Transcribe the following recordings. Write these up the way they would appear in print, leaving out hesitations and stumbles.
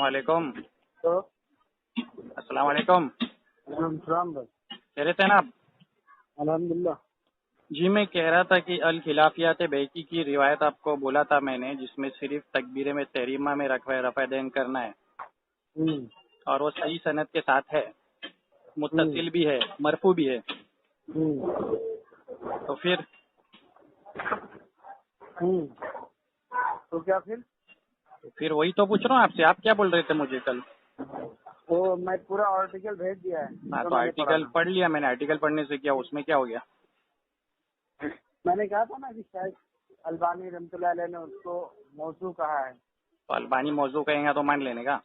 السلام علیکم. تو السلام علیکم. السلام بھائی. خیریت ہیں نا آپ؟ الحمدللہ. جی میں کہہ رہا تھا کہ الخلافیات بیکی کی روایت آپ کو بولا تھا میں نے، جس میں صرف تکبیر میں تحریمہ میں رفع دین کرنا ہے، اور وہ صحیح سند کے ساتھ ہے، متصل بھی ہے، مرفوع بھی ہے. تو کیا پھر وہی تو پوچھ رہا ہوں آپ سے. آپ کیا بول رہے تھے مجھے کل؟ وہ میں پورا آرٹیکل بھیج دیا ہے. ہاں تو آرٹیکل پڑھ لیا میں نے. آرٹیکل پڑھنے سے کیا، اس میں کیا ہو گیا؟ میں نے کہا تھا نا کہ شاید البانی رحمۃ اللہ علیہ نے اس کو موضوع کہا ہے. تو البانی موضوع کہیں گا تو مان لینے کا.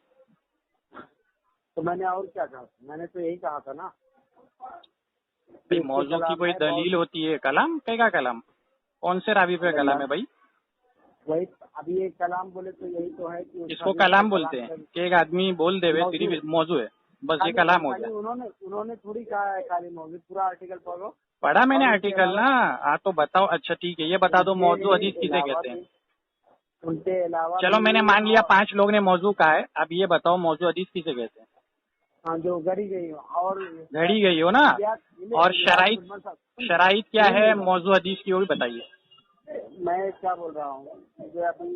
تو میں نے اور کیا کہا؟ میں نے تو یہی کہا تھا نا. موضوع کی کوئی دلیل ہوتی ہے؟ کلام کہے گا. کلام کون سے راوی پہ کلام ہے بھائی؟ وہی ابھی ایک کلام بولے تو یہی تو ہے کہ اس کو کلام بولتے ہیں کہ ایک آدمی بول دے صرف موضوع ہے، بس یہ کلام ہو گیا. انہوں نے تھوڑی کہا ہے خالی موضوع. پورا آرٹیکل پڑھو. پڑھا میں نے آرٹیکل نا. ہاں تو بتاؤ. اچھا ٹھیک ہے، یہ بتا دو موضوع حدیث کسے کہتے ہیں؟ ان کے علاوہ چلو میں نے مان لیا 5 لوگ نے موضوع کہا ہے. اب یہ بتاؤ موضوع حدیث کسے کہتے ہیں؟ ہاں جو گڑی گئی ہو اور گھڑی گئی ہو نا. اور شرائط کیا ہے موضوع حدیث کی، وہ بھی بتائیے. میں کیا بول رہا ہوں جو ابھی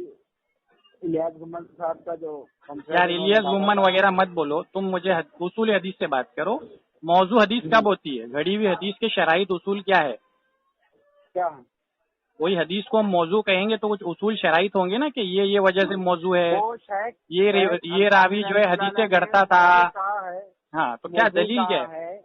الیاس گمن صاحب کا جو یار الیاس گمن وغیرہ مت بولو تم. مجھے اصول حدیث سے بات کرو. موضوع حدیث کب ہوتی ہے؟ گھڑی ہوئی حدیث کے شرائط اصول کیا ہے؟ کیا کوئی حدیث کو ہم موضوع کہیں گے تو کچھ اصول شرائط ہوں گے نا کہ یہ وجہ سے موضوع ہے. یہ راوی جو ہے حدیث سے گڑتا تھا. ہاں تو کیا دلیل کیا ہے؟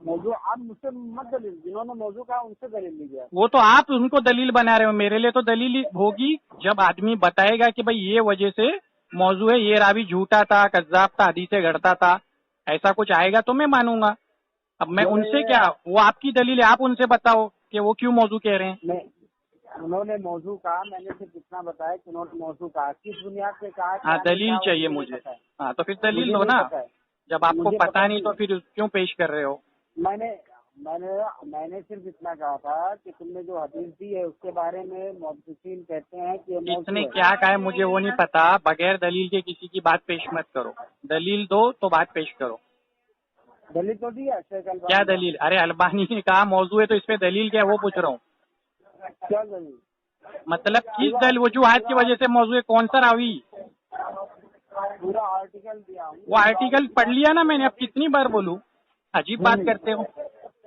موضوع آپ مجھ سے مت دلیل. جنہوں نے موضوع کہا ان سے دلیل لیجیے. وہ تو آپ ان کو دلیل بنا رہے ہو. میرے لیے تو دلیل ہوگی جب آدمی بتائے گا کہ بھائی یہ وجہ سے موضوع ہے، یہ راوی جھوٹا تھا، کذاب تھا، حدیث سے گڑتا تھا، ایسا کچھ آئے گا تو میں مانوں گا. اب میں ان سے کیا، وہ آپ کی دلیل ہے، آپ ان سے بتاؤ کہ وہ کیوں موضوع کہہ رہے ہیں. انہوں نے موضوع کہا. میں نے صرف اتنا بتایا کہ انہوں نے موضوع کہا. کس بنیاد پہ کہا؟ ہاں دلیل چاہیے مجھے. ہاں تو پھر دلیل دو نا. جب آپ کو پتا نہیں تو پھر کیوں پیش کر رہے ہو؟ میں نے صرف اتنا کہا تھا کہ تم نے جو حدیث دی ہے اس کے بارے میں محدثین کہتے ہیں کہ کس نے کیا کہا ہے مجھے وہ نہیں پتا. بغیر دلیل کے کسی کی بات پیش مت کرو. دلیل دو تو بات پیش کرو. دلیل تو دی ہے. کیا دلیل؟ ارے البانی نے کہا موضوع ہے تو اس پہ دلیل کیا وہ پوچھ رہا ہوں. کیا دلیل؟ مطلب کس وجوہات کی وجہ سے موضوع ہے؟ کون سا راوی؟ پورا آرٹیکل دیا. وہ آرٹیکل پڑھ لیا نا میں نے. اب کتنی بار بولوں؟ عجیب بات کرتے ہو.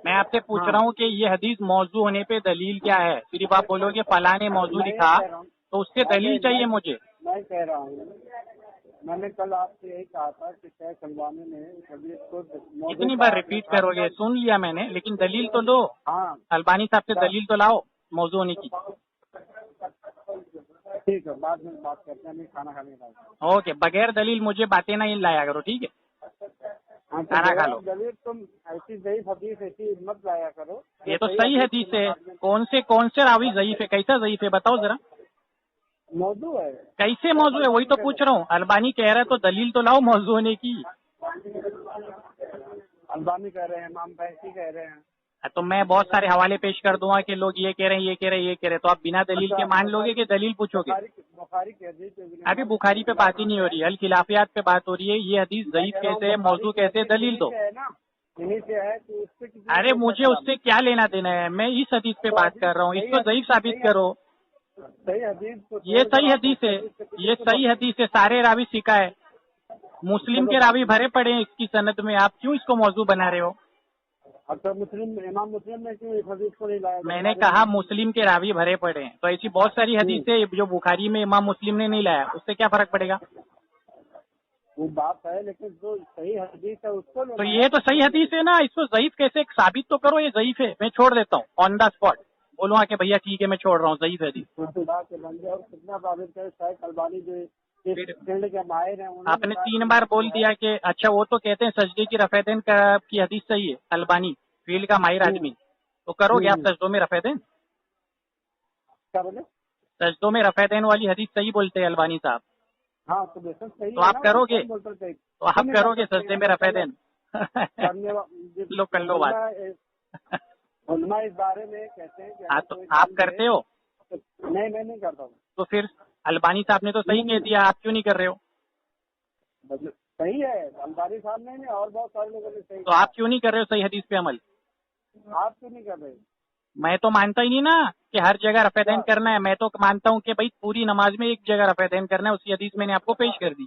میں آپ سے پوچھ رہا ہوں کہ یہ حدیث موضوع ہونے پہ دلیل کیا ہے. صرف آپ بولو کہ فلاں نے موضوع لکھا تو اس سے دلیل چاہیے مجھے. میں کہہ رہا ہوں میں نے کل آپ سے یہی کہا تھا کہ شیخ البانی نے حدیث کو کتنی بار ریپیٹ کرو گے؟ سن لیا میں نے، لیکن دلیل تو دو. البانی صاحب سے دلیل تو لاؤ موضوع ہونے کی. ٹھیک ہے بعد میں بات کرتے ہیں. کھانا کھانے کا. اوکے. بغیر دلیل مجھے باتیں نہیں لایا کرو ٹھیک ہے. کھانا کھا لو. دلیل تم ایسی ضعیف حدیث ایسی مت لایا کرو. یہ تو صحیح حدیث ہے. کون سے راوی ضعیف ہے؟ کیسا ضعیف ہے بتاؤ ذرا. موضوع ہے. کیسے موضوع ہے وہی تو پوچھ رہا ہوں. البانی کہہ رہا ہے تو دلیل تو لاؤ موضوع ہونے کی. البانی کہہ رہے ہیں، امام بحقی کہہ رہے ہیں. تو میں بہت سارے حوالے پیش کر دوں گا کہ لوگ یہ کہہ رہے ہیں، یہ کہہ رہے ہیں، یہ کہہ رہے ہیں. تو آپ بنا دلیل کے مان لو گے کہ دلیل پوچھو گے؟ بخاری کہہ دیجیے. ابھی بخاری پہ بات ہی نہیں ہو رہی ہے. الخلافیات پہ بات ہو رہی ہے. یہ حدیث ضعیف کیسے ہے، موضوع کیسے ہے، دلیل دو. ارے مجھے اس سے کیا لینا دینا ہے. میں اس حدیث پہ بات کر رہا ہوں. اس کو ضعیف ثابت کرو. یہ صحیح حدیث ہے. یہ صحیح حدیث ہے. سارے راوی سکھا ہے. مسلم کے راوی بھرے پڑے ہیں اس کی سند میں. آپ کیوں اس کو موضوع بنا رہے ہو؟ امام مسلم نے کیوں اس حدیث کو نہیں لایا؟ میں نے کہا مسلم کے راوی بھرے پڑے ہیں. تو ایسی بہت ساری حدیث ہے جو بخاری میں امام مسلم نے نہیں لایا. اس سے کیا فرق پڑے گا؟ وہ بات ہے لیکن جو صحیح حدیث ہے اس کو تو یہ تو صحیح حدیث ہے نا. اس کو ضعیف کیسے ثابت تو کرو. یہ ضعیف ہے. میں چھوڑ دیتا ہوں آن دا اسپاٹ. بولوں گا کہ بھیا ٹھیک ہے میں چھوڑ رہا ہوں. ضعیف ہے حدیث. اور کتنا ثابت کرے؟ شیخ البانی جو فیلڈ کے ماہر ہیں آپ نے 3 بار بول دیا کہ اچھا وہ تو کہتے ہیں سجدے کی رفع دین کی حدیث صحیح ہے. البانی فیلڈ کا ماہر آدمی. تو کرو گے آپ سجدوں میں رفع دین؟ کیا بولے؟ سجدوں میں رفع دین والی حدیث صحیح بولتے ہیں البانی صاحب. ہاں تو بہتر صحیح. تو آپ کرو گے؟ تو آپ کرو گے سجدے میں رفع دین؟ لو کر لو بات. علماء اس بارے میں کہتے ہیں کہ ہاں تو آپ کرتے ہو؟ نہیں میں نہیں کرتا ہوں. تو پھر البانی صاحب نے تو صحیح کہہ دیا. آپ کیوں نہیں کر رہے ہو؟ صحیح ہے، البانی صاحب نے نہیں اور بہت سارے لوگوں نے صحیح تو کہا۔ آپ کیوں نہیں کر رہے ہو صحیح حدیث پہ عمل؟ آپ کیوں نہیں کر رہے؟ میں تو مانتا ہی نہیں نا کہ ہر جگہ رفع دین کرنا ہے، میں تو مانتا ہوں کہ بھائی پوری نماز میں ایک جگہ رفع دین کرنا ہے، اسی حدیث میں نے آپ کو پیش کر دی۔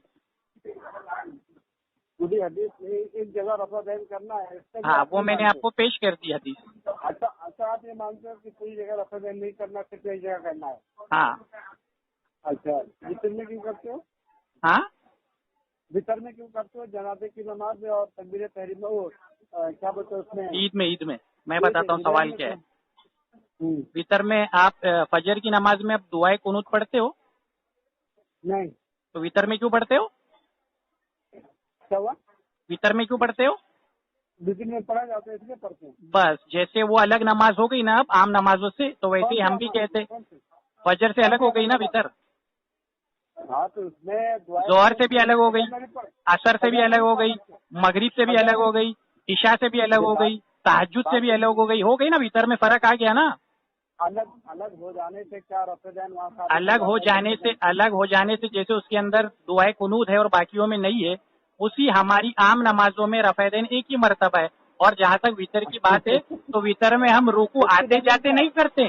پوری حدیث میں ایک جگہ رفع دین کرنا ہے، اس سے بھی ہاں آپ وہ نہیں میں نے مانتے؟ آپ کو پیش کر دی حدیث۔ اچھا آپ یہ مانتے ہو کہ پوری جگہ رفع دین نہیں کرنا، صرف ایک جگہ کرنا ہے؟ ہاں اچھا وطر میں کیوں کرتے ہو؟ ہاں وطر میں کیوں کرتے ہو؟ جنازے کی نماز میں اور تکبیر تحریم میں، وہ کیا بولتے ہیں اس میں؟ عید میں میں بتاتا ہوں سوال کیا ہے۔ ہوں، وطر میں آپ فجر کی نماز میں اب دعائے قنوت پڑھتے ہو، نہیں تو وطر میں کیوں پڑھتے ہو؟ کیا ہوا؟ وطر میں کیوں پڑھتے ہو؟ وطر میں پڑھا جاتا ہے اس لیے پڑھتے ہیں۔ بس جیسے وہ الگ نماز ہو گئی نا اب عام نمازوں سے، تو ویسے ہی ہم بھی کہتے فجر سے الگ ہو گئی نا وطر، ہاں تو اس میں ظہر سے بھی الگ ہو گئی، عصر سے بھی الگ ہو گئی، مغرب سے بھی الگ ہو گئی، عشاء سے بھی الگ ہو گئی، تہجد سے بھی الگ ہو گئی نا، وطر میں فرق آ گیا نا۔ الگ ہو جانے سے کیا رفع دین وہاں الگ ہو جانے سے جیسے اس کے اندر دعائے قنوت ہے اور باقیوں میں نہیں ہے، اسی ہماری عام نمازوں میں رفع دین ایک ہی مرتبہ ہے۔ اور جہاں تک وطر کی بات ہے تو وطر میں ہم رکوع آتے جاتے نہیں کرتے۔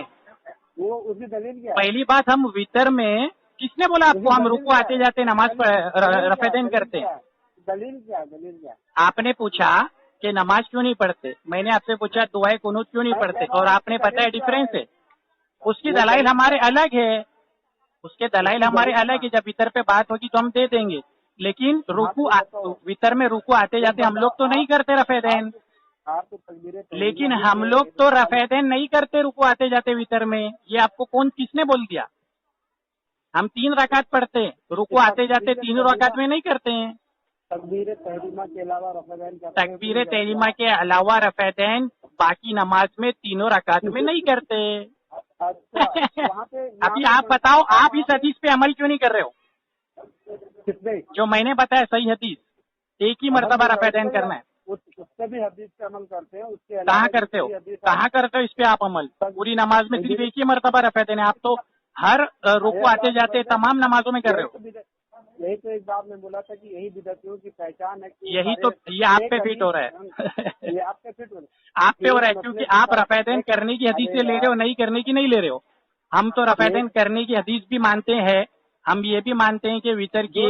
وہ اس کی دلیل کیا ہے؟ پہلی بات ہم وطر میں کس نے بولا آپ کو ہم رکوع آتے جاتے نماز رفع دین کرتے ہیں؟ دلیل کیا ہے؟ آپ نے پوچھا کہ نماز کیوں نہیں پڑھتے، میں نے آپ سے پوچھا دعائے قنوت کیوں نہیں پڑھتے، اور آپ نے بتایا ڈفرینس ہے۔ اس کی دلائل ہمارے الگ ہے، اس کے دلائل ہمارے الگ ہے، جب وطر پہ بات ہوگی تو ہم دے دیں گے، لیکن وطر میں رکوع آتے جاتے ہم لوگ تو نہیں کرتے رفع دین، آپ کو تکبیر لیکن ہم لوگ تو رفع دین نہیں کرتے رکوع آتے جاتے وطر میں، یہ آپ کو کس نے بول دیا؟ ہم 3 رکعت پڑھتے ہیں، رکوع آتے جاتے 3 رکعت میں نہیں کرتے ہیں۔ تکبیر تحریمہ کے علاوہ رفع دین کرتے ہیں؟ تکبیر تحریمہ کے علاوہ رفع دین باقی نماز میں 3 رکعت میں نہیں کرتے۔ اچھا وہاں پہ ابھی آپ بتاؤ آپ اس حدیث پہ عمل کیوں نہیں کر رہے ہو؟ کتنے جو میں نے بتایا صحیح حدیث، ایک ہی مرتبہ رفع دین کرنا ہے۔ اس سے بھی حدیث پہ عمل کرتے ہیں، اس کے کہاں کرتے ہو اس پہ آپ عمل؟ پوری نماز میں صرف ایک ہی مرتبہ رفع دین ہے، آپ تو ہر رکوع آتے جاتے تمام نمازوں میں کر رہے ہو۔ یہی تو ایک بات میں بولا تھا کہ یہی بدعتیوں کی پہچان ہے۔ یہی تو یہ آپ پہ فٹ ہو رہا ہے، یہ آپ پہ فٹ ہو رہا ہے، آپ پہ ہو رہا ہے، کیونکہ آپ رفع دین کرنے کی حدیث سے لے رہے ہو، نہیں کرنے کی نہیں لے رہے ہو۔ ہم تو رفع دین کرنے کی حدیث بھی مانتے ہیں، ہم یہ بھی مانتے ہیں کہ وطر کی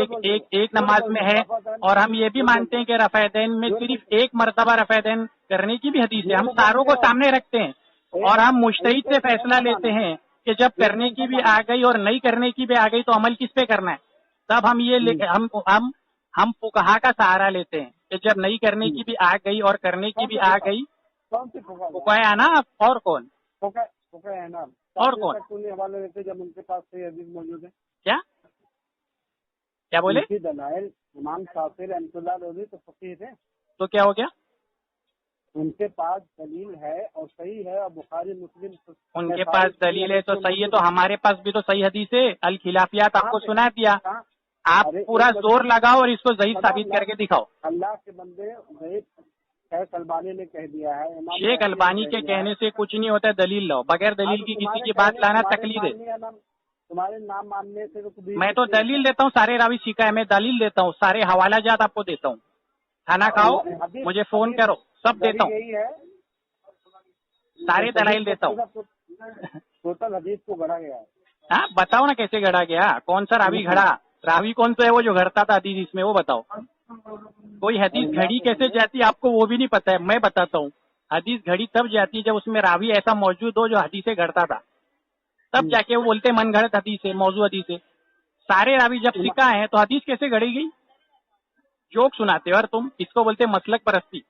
ایک نماز میں ہے، اور ہم یہ بھی مانتے ہیں کہ رفع دین میں صرف ایک مرتبہ رفع دین کرنے کی بھی حدیث ہے۔ ہم ساروں کو سامنے رکھتے ہیں اور ہم مجتہد سے فیصلہ لیتے ہیں کہ جب کرنے کی بھی آ گئی اور نہیں کرنے کی بھی آ گئی تو عمل کس پہ کرنا ہے۔ تب ہم فقہا کا سہارا لیتے ہیں کہ جب نہیں کرنے کی بھی آ گئی اور کرنے کی بھی آ گئی، کون سی فقہ فقہا ہے نا، اور کون؟ فقہ ہے نا، اور کون؟ حوالے دیتے جب ان کے پاس صحیح حدیث موجود ہے۔ کیا بولے؟ ان کی دلائل امام شافعی رحمۃ اللہ علیہ تو فقیہ تھے، تو کیا ہو گیا؟ ان کے پاس دلیل ہے اور صحیح ہے، اور بخاری مسلم ان کے پاس دلیل ہے تو صحیح ہے، تو ہمارے پاس بھی تو صحیح حدیث ہے۔ الخلافیات آپ کو سنا دیا، آپ پورا زور لگاؤ اور اس کو ضعیف ثابت کر کے دکھاؤ۔ اللہ کے بندے ضعیف شیخ البانی نے کہہ دیا ہے، شیخ البانی کے کہنے سے کچھ نہیں ہوتا ہے، دلیل لاؤ، بغیر دلیل کی کسی کی بات لانا تقلید ہے۔ تمہارے نام ماننے سے میں تو دلیل دیتا ہوں، سارے راوی سیکھا ہے، میں دلیل دیتا ہوں، سارے حوالہ جات آپ کو دیتا ہوں، کھانا کھاؤ مجھے فون کرو، سب دیتا ہوں، یہی ہے، سارے دلائل دیتا ہوں۔ ٹوٹل حدیث کو گڑا گیا ہے۔ ہاں بتاؤ نا کیسے گھڑا گیا، کون سا راوی گھڑا؟ راوی کون سا ہے وہ جو گھڑتا تھا حدیث اس میں، وہ بتاؤ۔ کوئی حدیث گھڑی کیسے جاتی آپ کو وہ بھی نہیں پتا ہے، میں بتاتا ہوں۔ حدیث گھڑی تب جاتی ہے جب اس میں راوی ایسا موجود ہو جو حدیثیں گھڑتا تھا، تب جا کے وہ بولتے من گھڑت حدیث ہے، موضوع حدیث ہے۔ سارے راوی جب سکھا ہے تو حدیث کیسے گھڑی گئی؟ جوک سناتے ہو اور تم اس کو بولتے مسلک پرستی۔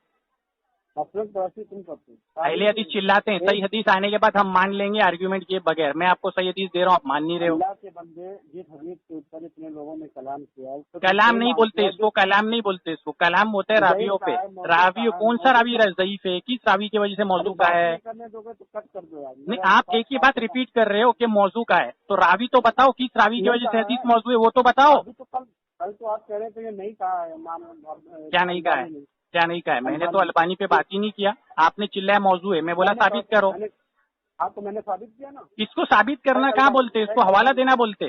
مسلک پرستی تم کرتے ہو، اہل حدیث چلاتے ہیں، صحیح حدیث آنے کے بعد ہم مان لیں گے آرگیومنٹ کیے بغیر۔ میں آپ کو صحیح حدیث دے رہا ہوں، آپ مان نہیں رہے ہو۔ اللہ کے بندے جس حدیث کے اوپر اتنے لوگوں نے کلام کیا ہے، کلام نہیں بولتے اس کو، کلام نہیں بولتے اس کو، کلام ہوتا ہے راویوں پہ۔ راوی کون سا راوی ضعیف ہے، کس راوی کی وجہ سے موضوع کا ہے؟ نہیں، آپ ایک ہی بات ریپیٹ کر رہے ہو کہ موضوع کا ہے، تو راوی تو بتاؤ کس راوی کی وجہ سے حدیث موضوع ہے، وہ تو بتاؤ۔ کل تو آپ کہہ رہے تھے یہ نہیں کہا ہے امام، کیا نہیں کہا ہے؟ کیا نہیں کہا ہے؟ میں نے تو البانی پہ بات ہی نہیں کیا، آپ نے چلایا موضوع ہے، میں بولا ثابت کرو۔ آپ کو میں نے ثابت کیا نا۔ اس کو ثابت کرنا کہاں بولتے، اس کو حوالہ دینا بولتے۔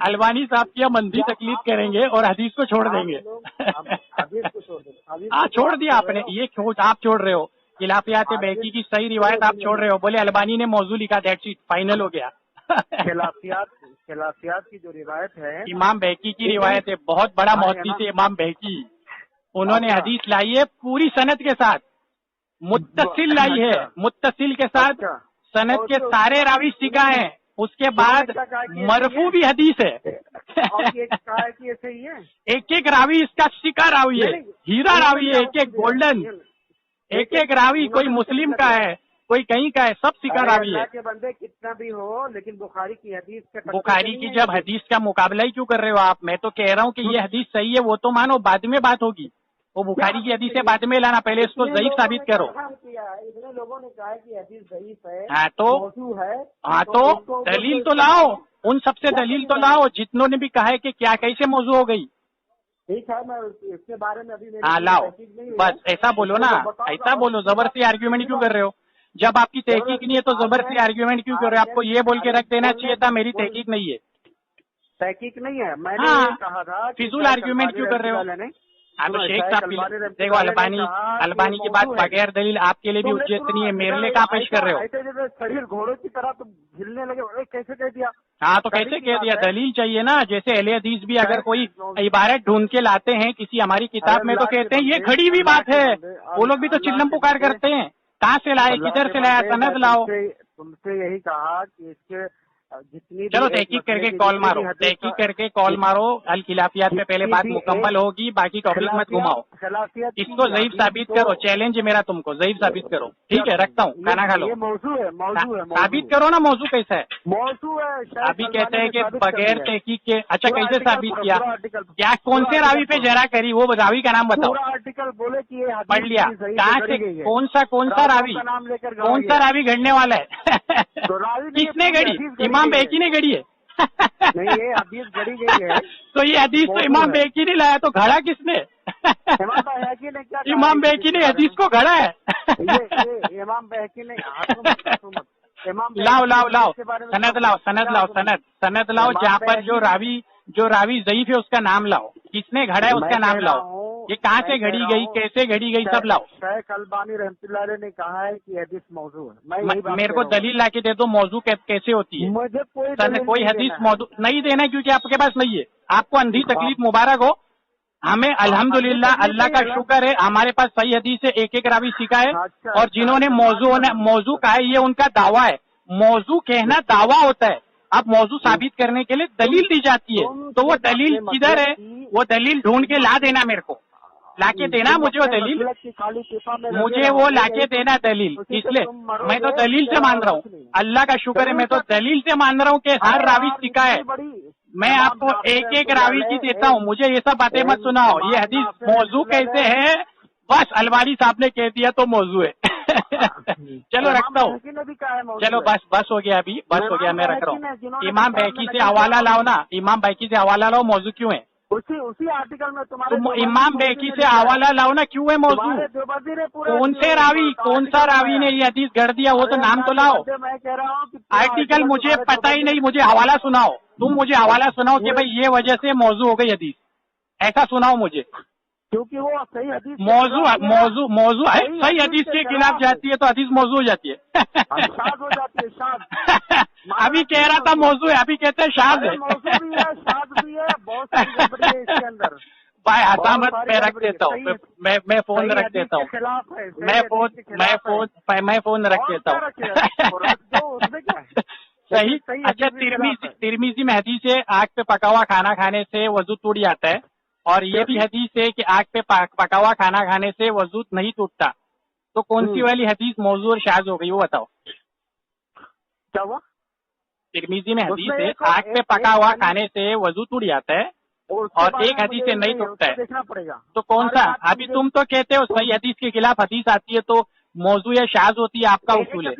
البانی صاحب کی ہم اندھی تکلیف کریں گے اور حدیث کو چھوڑ دیں گے. ہاں چھوڑ دیا آپ نے, یہ آپ چھوڑ رہے ہو. خلافیات بیکی کی صحیح روایت آپ چھوڑ رہے ہو, بولے البانی نے موضوع لکھا, دیٹس اٹ, فائنل ہو گیا. خلافیات کی جو روایت ہے, امام بیکی کی روایت ہے, بہت بڑا محدث ہے امام بیکی, انہوں نے حدیث لائی ہے پوری سند کے ساتھ, متصل لائی ہے, متصل کے ساتھ سند کے سارے راوی سکھا ہیں, اس کے بعد مرفوع بھی حدیث ہے. ایک ایک راوی اس کا سکا راوی ہے, ہیرا راوی ہے, ایک ایک گولڈن, ایک ایک راوی, کوئی مسلم کا ہے, کوئی کہیں کا ہے, سب سکا راوی ہے. بندے کتنا بھی ہو, لیکن بخاری کی حدیث, بخاری کی جب حدیث کا مقابلہ ہی کیوں کر رہے ہو آپ؟ میں تو کہہ رہا ہوں کہ یہ حدیث صحیح ہے, وہ تو مانو بعد میں بات ہوگی, وہ بخاری کی حدیث ہے بعد میں لانا, پہلے اس کو ضعیف ثابت کرو. اتنے لوگوں نے کہا کہ حدیث ضعیف ہے, ہاں تو دلیل تو لاؤ, ان سب سے دلیل تو لاؤ جتنوں نے بھی کہا ہے کہ کیا کیسے موضوع ہو گئی. ٹھیک ہے, میں اس کے بارے میں ابھی ہاں لاؤ, بس ایسا بولو نا, ایسا بولو, زبردستی آرگیومنٹ کیوں کر رہے ہو؟ جب آپ کی تحقیق نہیں ہے تو زبردستی آرگیومنٹ کیوں کر رہے ہو؟ آپ کو یہ بول کے رکھ دینا چاہیے تھا میری تحقیق نہیں ہے. تحقیق نہیں ہے, میں نے کہا تھا فضول آرگیومنٹ کیوں کر رہے ہو؟ اب شیخ صاحب دیکھو, البانی کی بات بغیر دلیل آپ کے لیے بھی اجت نہیں ہے, میرے لیے کہاں پیش کر رہے ہو؟ شریر گھوڑے کی طرح تو ہلنے لگے, کیسے کہہ دیا؟ ہاں تو کیسے کہہ دیا؟ دلیل چاہیے نا. جیسے اہل حدیث بھی اگر کوئی عبارت ڈھونڈ کے لاتے ہیں کسی ہماری کتاب میں تو کہتے ہیں یہ کھڑی ہوئی بات ہے, وہ لوگ بھی تو چلم پکار کرتے ہیں, کہاں سے لائے, کدھر سے لایا, سند لاؤ. تم سے یہی کہا کہ اس کے جتنی, چلو تحقیق کر کے کال مارو, تحقیق کر کے کال مارو, الخلافیات میں پہلے بات مکمل ہوگی, باقی ٹاپک مت گھماؤ. اس کو ضعیف ثابت کرو, چیلنج میرا تم کو, ضعیف ثابت کرو. ٹھیک ہے, رکھتا ہوں, کھانا کھا لو. ثابت کرو نا موضوع کیسا ہے. موضوع ہے ابھی کہتے ہیں کہ بغیر تحقیق کے, اچھا کیسے ثابت کیا, کیا کون سے راوی پہ جرا کری, وہ راوی کا نام بتاؤ. آرٹیکل بولے کہ پڑھ لیا, کہاں سے, کون سا راوی, کون سا راوی گھڑنے والا ہے, کس نے گھڑی؟ امام بیکی نے گھڑی ہے. نہیں, یہ حدیث گھڑی گئی ہے. تو یہ حدیث تو امام بیکی نے لایا, تو گھڑا کس نے؟ امام بیکی نے حدیث کو گھڑا ہے. امام بیکی نے لاؤ سند لاؤ, سند لاؤ, جہاں پر جو راوی ضعیف ہے اس کا نام لاؤ, کس نے گھڑا ہے اس کا نام لاؤ, یہ کہاں سے گھڑی گئی, کیسے گھڑی گئی, سب لاؤ. شیخ البانی رحمۃ اللہ علیہ نے کہا ہے کہ حدیث موضوع ہے. میرے کو دلیل لا کے دے دو موضوع کیسے ہوتی ہے. مجھے کوئی حدیث موضوع نہیں دینا کیونکہ آپ کے پاس نہیں ہے. آپ کو اندھی تکلیف مبارک ہو, ہمیں الحمدللہ اللہ کا شکر ہے ہمارے پاس صحیح حدیث ہے, ایک ایک راوی سیکھا ہے, اور جنہوں نے موضوع کہا ہے یہ ان کا دعویٰ ہے. موضوع کہنا دعویٰ ہوتا ہے, اب موضوع ثابت کرنے کے لیے دلیل دی جاتی ہے, تو وہ دلیل کدھر ہے, وہ دلیل ڈھونڈ کے لا دینا, میرے کو لا کے دینا مجھے وہ دلیل, مجھے وہ لا کے دینا دلیل. اس لیے میں تو دلیل سے مان رہا ہوں, اللہ کا شکر ہے میں تو دلیل سے مان رہا ہوں کہ ہر راوی سیکھا ہے. میں آپ کو ایک ایک راوی کی دیتا ہوں, مجھے یہ سب باتیں مت سناؤ. یہ حدیث موضوع کیسے ہے, بس البانی صاحب نے کہہ دیا تو موضوع ہے. چلو رکھتا ہوں, چلو بس ہو گیا, ابھی بس ہو گیا, میں رکھ رہا ہوں. امام بیکی سے حوالہ لاؤ نا, امام بیکی سے حوالہ لاؤ, موضوع کیوں ہے اسی آرٹیکل میں تمہارے امام بیکی سے حوالہ لاؤ نا, کیوں ہے موضوع, کون سا راوی نے یہ حدیث گڑھ دیا, وہ تو نام تو لاؤ. میں کہہ رہا ہوں آرٹیکل مجھے پتہ ہی نہیں, مجھے حوالہ سناؤ, تم مجھے حوالہ سناؤ کہ بھائی یہ وجہ سے موضوع ہو گئی حدیث, ایسا سناؤ مجھے. کیونکہ وہ صحیح حدیث موضوع ہے, صحیح حدیث کے خلاف جاتی ہے تو حدیث موضوع ہو جاتی ہے. شاذ ہو جاتی ہے. ابھی کہہ رہا تھا موضوع ہے, ابھی کہتے ہیں شاذ ہے. موضوع بھی ہے, شاذ بھی ہے, بہت سی گڑبڑی ہے اس کے اندر. بھائی حسامت میں رکھ دیتا ہوں, میں فون رکھ دیتا ہوں, میں فون رکھ دیتا ہوں. صحیح. اچھا, ترمذی میں حدیث ہے آگ پہ پکا ہوا کھانا کھانے سے وضو ٹوٹ جاتا ہے, اور یہ بھی حدیث ہے کہ آگ پہ پکا ہوا کھانا کھانے سے وضو نہیں ٹوٹتا. تو کون سی والی حدیث موضوع اور شاذ ہو گئی, وہ بتاؤ. کیا ہوا؟ ترمذی میں حدیث ہے آگ پہ پکا ہوا کھانے سے وضو ٹوٹ جاتا ہے, اور ایک حدیث سے نہیں ٹوٹتا ہے. دیکھنا پڑے گا تو کون سا؟ ابھی تم تو کہتے ہو صحیح حدیث کے خلاف حدیث آتی ہے تو موضوع یا شاذ ہوتی ہے, آپ کا اصول ہے.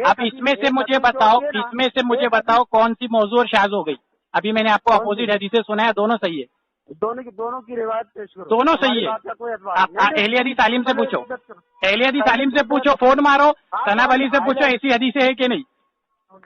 اب اس میں سے مجھے بتاؤ کون سی موضوع اور شاذ ہو گئی. ابھی میں نے آپ کو اپوزٹ حدیثیں سنا ہے, دونوں صحیح ہے, دونوں کی روایت پیش کرو, دونوں صحیح ہے. اہل حدیث عالم سے پوچھو, اہل حدیث عالم سے پوچھو, فون مارو, ثنا علی سے پوچھو ایسی حدیثیں ہے کہ نہیں.